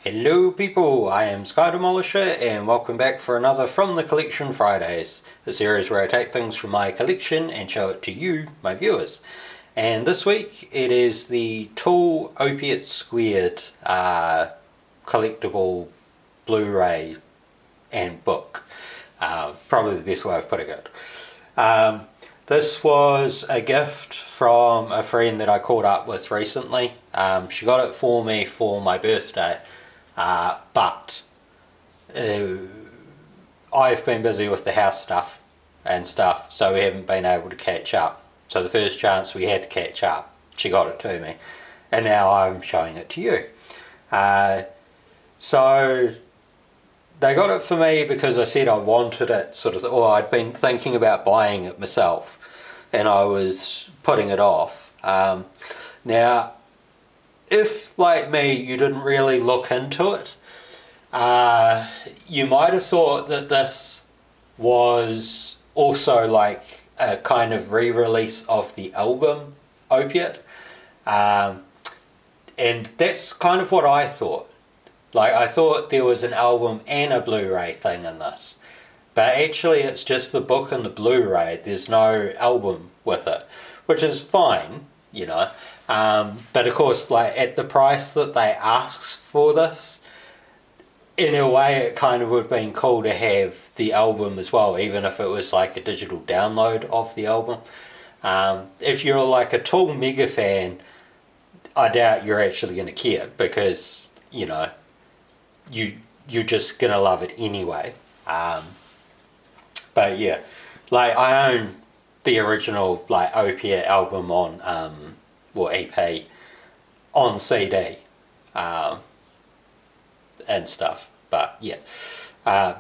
Hello people, I am Sky Demolisher and welcome back for another From the Collection Fridays, a series where I take things from my collection and show it to you, my viewers. And this week it is the Tool Opiate2 collectible Blu-Ray and book. Probably the best way of putting it. This was a gift from a friend that I caught up with recently. She got it for me for my birthday. But I've been busy with the house stuff, so we haven't been able to catch up. So the first chance we had to catch up, she got it to me, and now I'm showing it to you. So they got it for me because I said I wanted it, or I'd been thinking about buying it myself, and I was putting it off. Now, if, like me, you didn't really look into it, you might have thought that this was also like a kind of re-release of the album Opiate. And that's kind of what I thought. Like, I thought there was an album and a Blu-ray thing in this. But actually it's just the book and the Blu-ray. There's no album with it, which is fine, you know. But of course, like, at the price that they asked for this, in a way it kind of would have been cool to have the album as well, even if it was like a digital download of the album. If you're like a Tool mega fan, I doubt you're actually going to care, because, you know, you're just going to love it anyway. But yeah, like, I own the original like Opiate album on EP on CD and stuff, but yeah. I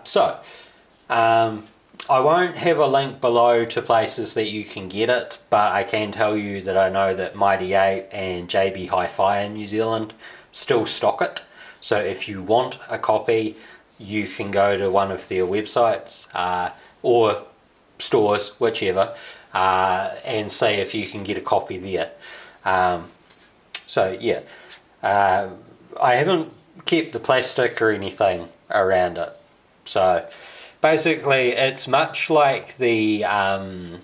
won't have a link below to places that you can get it, but I can tell you that I know that Mighty Ape and JB HIFI in New Zealand still stock it. So if you want a copy, you can go to one of their websites or stores, whichever, and see if you can get a copy there. So yeah, I haven't kept the plastic or anything around it. So basically it's much like the Fair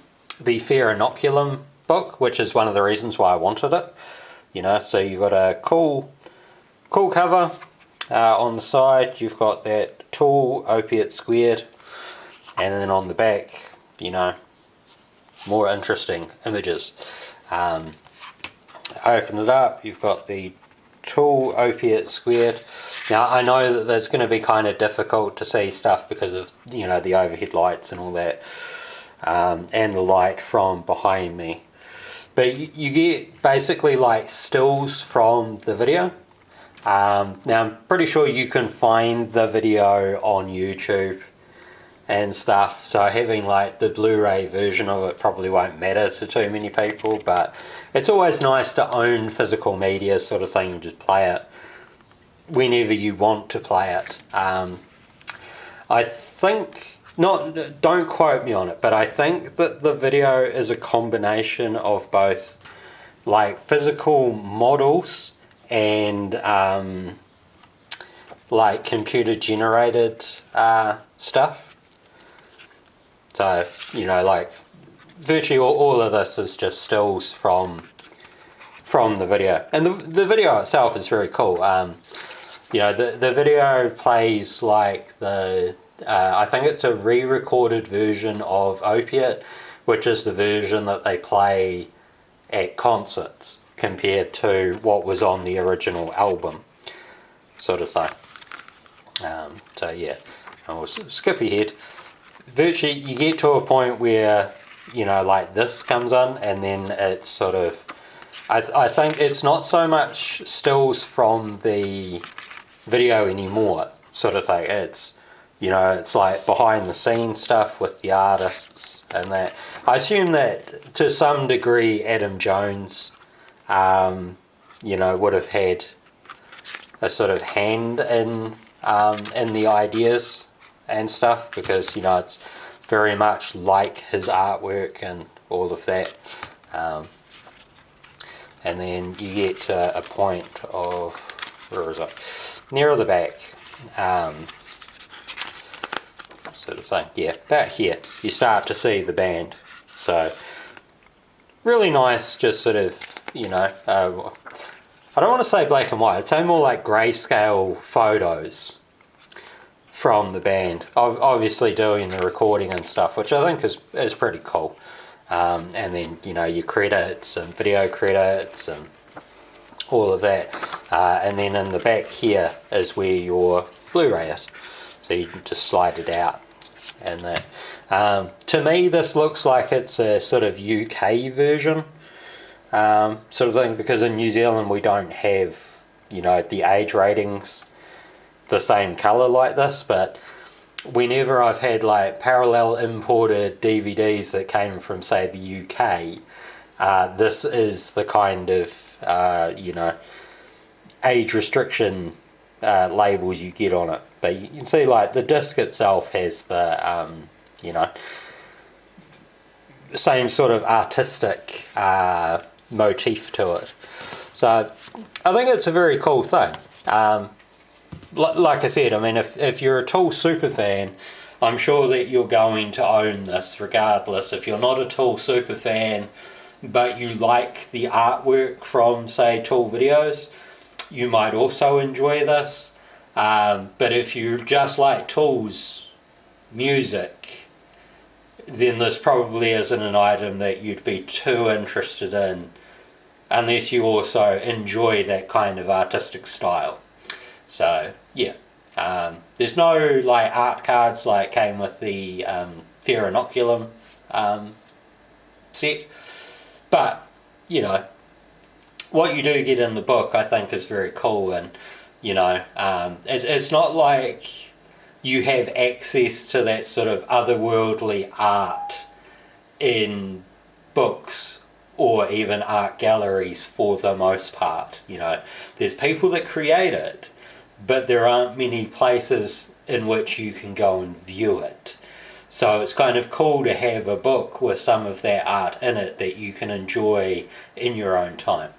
Inoculum book, which is one of the reasons why I wanted it. You know, so you've got a cool cover on the side. You've got that Tool Opiate2, and then on the back, you know, more interesting images. Open it up, you've got the Tool Opiate2. Now I know that that's going to be kind of difficult to see stuff because of, you know, the overhead lights and all that, and the light from behind me. But you get basically like stills from the video. Now I'm pretty sure you can find the video on YouTube and stuff, so having like the Blu-ray version of it probably won't matter to too many people, but it's always nice to own physical media sort of thing and just play it whenever you want to play it. I think, don't quote me on it, but I think that the video is a combination of both like physical models and like computer generated stuff. So, you know, like, virtually all of this is just stills from the video. And the video itself is very cool. You know, the video plays like I think it's a re-recorded version of Opiate, which is the version that they play at concerts, compared to what was on the original album, sort of thing. So yeah, I'll skip ahead. Virtually you get to a point where, you know, like this comes on, and then it's sort of, I think it's not so much stills from the video anymore, sort of thing. It's, you know, it's like behind the scenes stuff with the artists and that. I assume that to some degree Adam Jones, you know, would have had a sort of hand in the ideas and stuff, because, you know, it's very much like his artwork and all of that. And then you get to a point of, where is it? nearer the back, sort of thing, yeah, about here, you start to see the band. So really nice, just sort of, you know, I don't want to say black and white, I'd say more like grayscale photos from the band, obviously doing the recording and stuff, which I think is pretty cool. And then, you know, your credits and video credits and all of that. And then in the back here is where your Blu-ray is. So you can just slide it out. And that. To me, this looks like it's a sort of UK version sort of thing, because in New Zealand we don't have, you know, the age ratings the same colour like this, but whenever I've had like parallel imported DVDs that came from, say, the UK, this is the kind of, you know, age restriction labels you get on it. But you can see, like, the disc itself has the, you know, same sort of artistic motif to it. So I think it's a very cool thing. Like I said, I mean, if you're a Tool super fan, I'm sure that you're going to own this regardless. If you're not a Tool super fan, but you like the artwork from, say, Tool videos, you might also enjoy this. But if you just like Tool's music, then this probably isn't an item that you'd be too interested in, unless you also enjoy that kind of artistic style. So yeah, there's no like art cards like came with the Fair Inoculum set, but you know, what you do get in the book I think is very cool. And you know, it's not like you have access to that sort of otherworldly art in books or even art galleries for the most part. You know, there's people that create it, but there aren't many places in which you can go and view it. So it's kind of cool to have a book with some of that art in it that you can enjoy in your own time.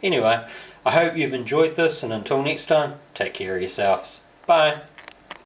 Anyway, I hope you've enjoyed this, and until next time, take care of yourselves. Bye.